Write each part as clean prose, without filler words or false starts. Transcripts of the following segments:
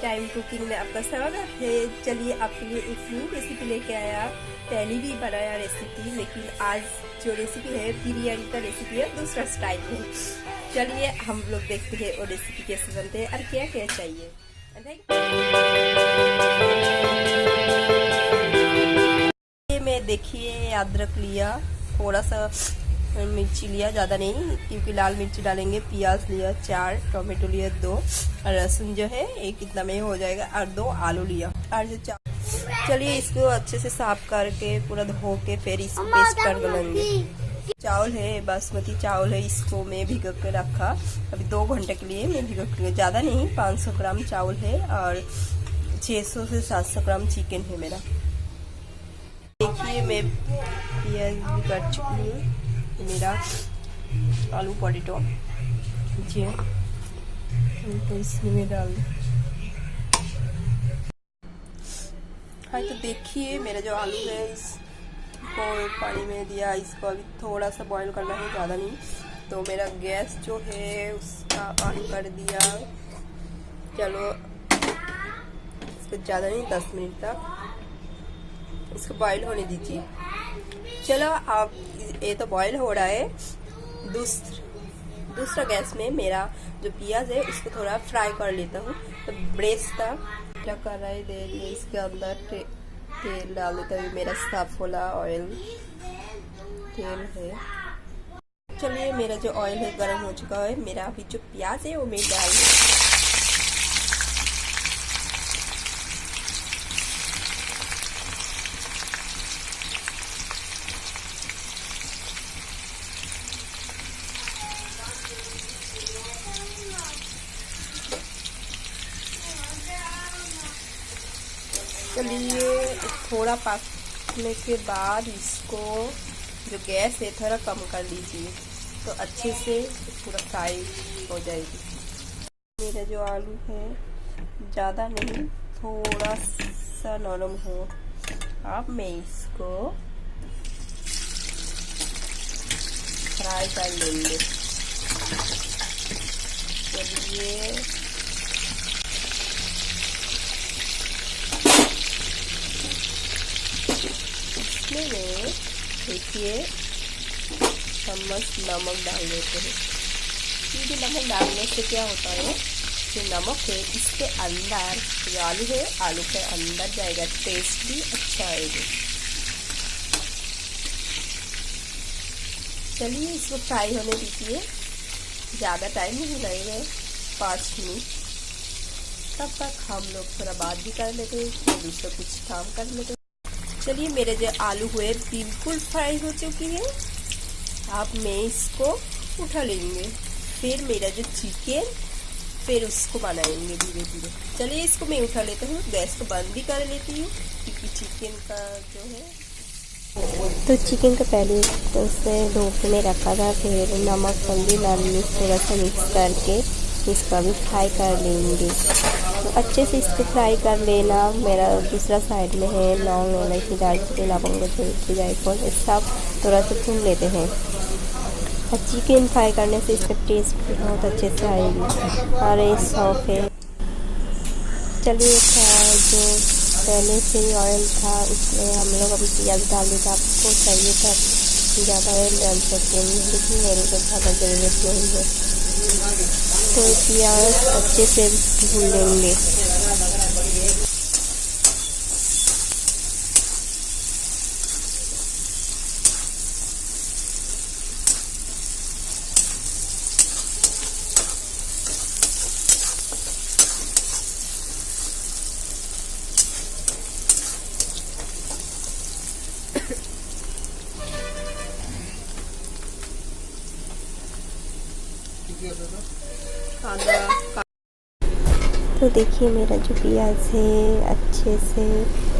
Time cooking में आपका स्वागत है। चलिए आपके लिए एक न्यू रेसिपी लेके आया। पहले भी बनाया रेसिपी, लेकिन आज जो रेसिपी है बिरयानी का रेसिपी है, दूसरा स्टाइल में। चलिए हम लोग देखते हैं वो रेसिपी कैसे बनते हैं और क्या क्या चाहिए। मैं देखिए अदरक लिया, थोड़ा सा मिर्ची लिया, ज़्यादा नहीं क्योंकि लाल मिर्ची डालेंगे। प्याज लिया 4, टोमेटो लिया 2, और लहसुन जो है एक इतना में हो जाएगा, और 2 आलू लिया, और जो चलिए इसको अच्छे से साफ करके पूरा धो के फिर इसको पेस्ट कर लेंगे। चावल है बासमती चावल है, इसको मैं भिगो के रखा अभी 2 घंटे के लिए। मैं भिगो के, ज़्यादा नहीं 500 ग्राम चावल है और 600 से 700 ग्राम चिकन है मेरा। देखिए मैं प्याज भी काट चुकी हूँ, मेरा आलू पोटैटो जी तो इसमें डाल दूँ। हाँ तो देखिए मेरा जो आलू है इसको पानी में दिया, इसको अभी थोड़ा सा बॉईल करना है, ज़्यादा नहीं। तो मेरा गैस जो है उसका ऑन कर दिया। चलो इसको ज़्यादा नहीं 10 मिनट तक इसको बॉईल होने दीजिए। चलो अब ये तो बॉईल हो रहा है। दूसरा गैस में मेरा जो प्याज है इसको थोड़ा फ्राई कर लेता हूँ। तो ब्रेस का कढ़ाई ले लिए, इसके अंदर तेल डाल देता हूँ। मेरा साफ वाला ऑयल तेल है। चलिए मेरा जो ऑयल है गर्म हो चुका है। मेरा अभी जो प्याज है वो मैं डाल दूँ। चलिए थोड़ा पकने के बाद इसको जो गैस है थोड़ा कम कर लीजिए, तो अच्छे से पूरा फ्राई हो जाएगी। मेरा जो आलू है ज़्यादा नहीं, थोड़ा सा नरम हो। अब मैं इसको फ्राई कर लेंगे। चलिए में देखिए चम्मच नमक डाल देते हैं, क्योंकि नमक डालने से क्या होता है, जो नमक है इसके अंदर जो आलू है आलू के अंदर जाएगा, टेस्ट भी अच्छा आएगा। चलिए इसको फ्राई होने दीजिए, ज़्यादा टाइम नहीं लगेगा, 5 मिनट। तब तक हम लोग थोड़ा बात भी कर लेते हैं, फिर दूसरा कुछ काम कर लेते हैं। चलिए मेरे जो आलू हुए बिल्कुल फ्राई हो चुकी है। अब मैं इसको उठा लेंगे, फिर मेरा जो चिकन फिर उसको बनाएंगे धीरे धीरे। चलिए इसको मैं उठा लेता हूँ, गैस को बंद भी कर लेती हूँ, क्योंकि चिकन का जो है तो चिकन का पहले तो उसे धो के में रखा था, फिर नमक हल्दी लाल मिर्च थोड़ा सा मिक्स करके इसका भी फ्राई कर लेंगे। तो अच्छे से इसको फ्राई कर लेना। मेरा दूसरा साइड में है लौंग इलायची दालचीनी लवंग जायफल, ये सब थोड़ा सा भून लेते हैं। और चिकन फ्राई करने से इसका टेस्ट भी बहुत अच्छे से आएगी। और ये सौंफ है। चलिए जो पहले से ही ऑयल था उसमें हम लोग अभी प्याज डाल देते। आपको चाहिए था ज़्यादा ऑयल डाल सकते हैं, लेकिन मेरे को ज़्यादा ज़रूरत नहीं है। तो प्याज अच्छे से भून लेंगे। तो देखिए मेरा जो प्याज है अच्छे से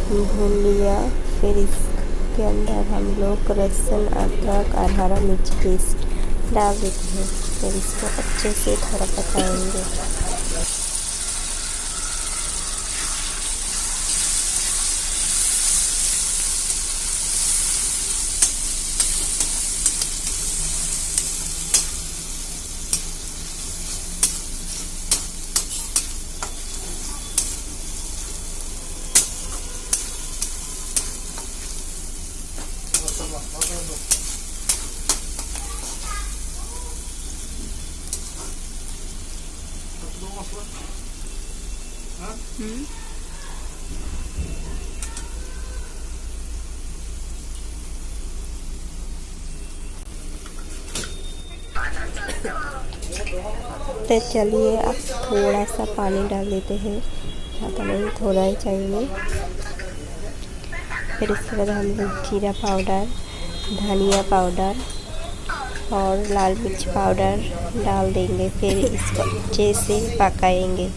भून लिया। फिर इसके अंदर हम लोग लहसुन अदरक और हरा मिर्च पेस्ट डाल देते हैं। फिर इसको अच्छे से थोड़ा पकाएंगे। तो चलिए अब थोड़ा सा पानी डाल देते हैं, ज़्यादा नहीं, थोड़ा ही चाहिए। फिर इसके बाद हम लोग जीरा पाउडर, धनिया पाउडर और लाल मिर्च पाउडर डाल देंगे। फिर इसको अच्छे से पकाएंगे।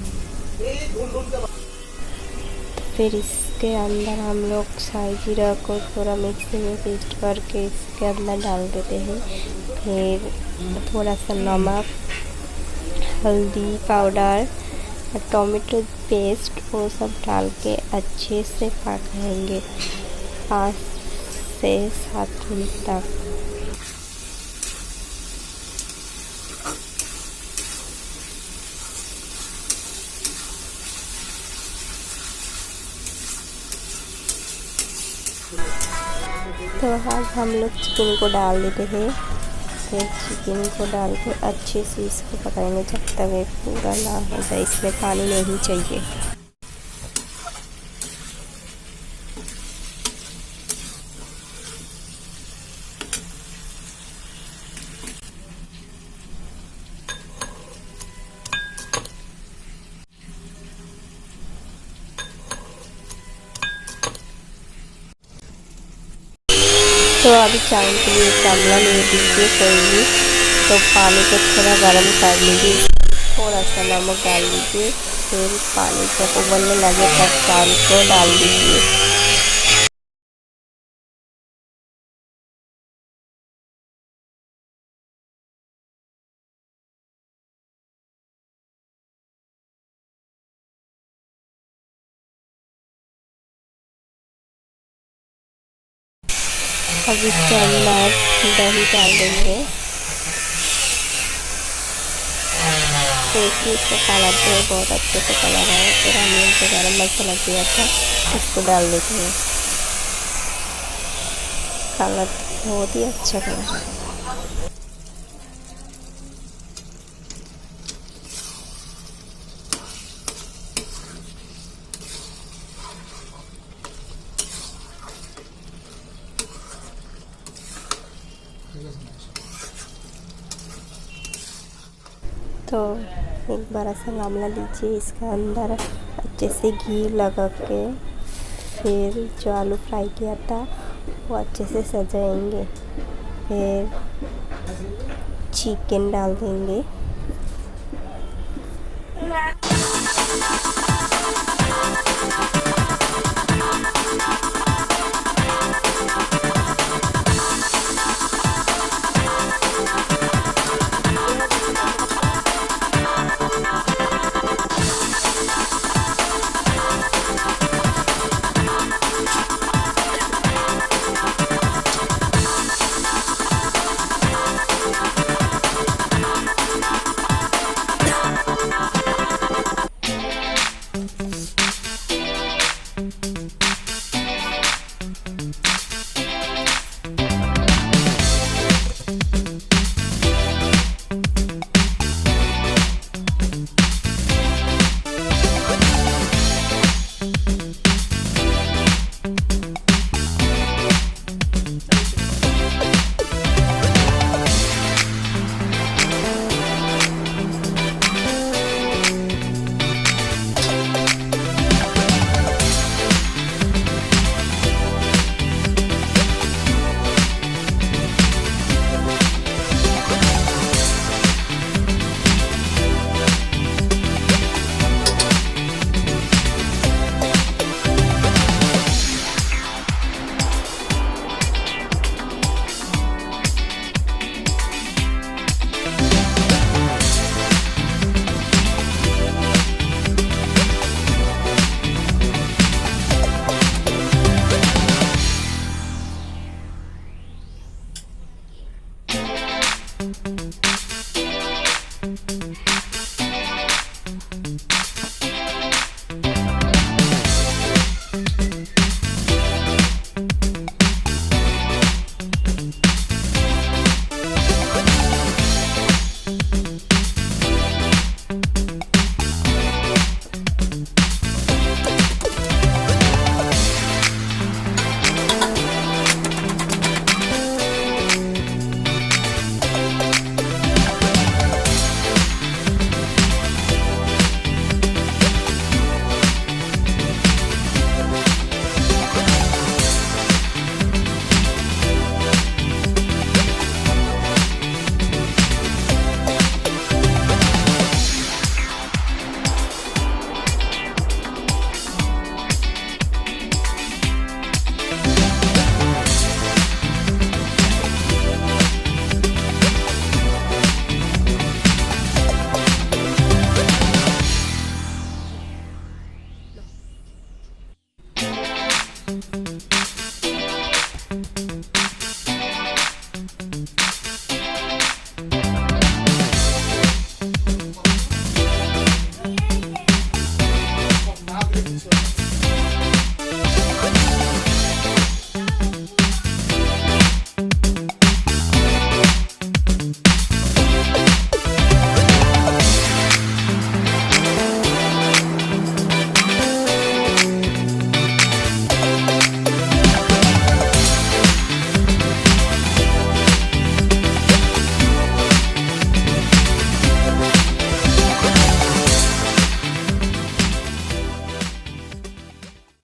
फिर इसके अंदर हम लोग साई जीरा को थोड़ा मिक्सी में पेस्ट करके इसके अंदर डाल देते हैं। फिर थोड़ा सा नमक, हल्दी पाउडर और टोमेटो पेस्ट वो सब डाल के अच्छे से पकाएंगे 5 से 7 मिनट तक। तो अब हम लोग चिकन को डाल देते हैं। फिर चिकन को डाल के अच्छे से इसको पकाएंगे जब तक ये पूरा ना हो जाए। इसमें पानी नहीं चाहिए। तो अभी चावल के लिए गामला ले लीजिए कोई भी। तो पानी को थोड़ा गर्म कर लीजिए, थोड़ा सा नमक डाल दीजिए। फिर पानी जब उबलने लगे तब चावल को डाल दीजिए। अब इसके अंदर दही डाल देंगे। देखिए इसका कलर जो बहुत अच्छे से कलर है। फिर हम लोग जो गरम मसाला किया था इसको डाल देते हैं। कलर बहुत ही अच्छा कलर है। तो एक बड़ा सा गामला लीजिए, इसके अंदर अच्छे से घी लगा के फिर जो आलू फ्राई किया था वो अच्छे से सजाएंगे। फिर चिकन डाल देंगे।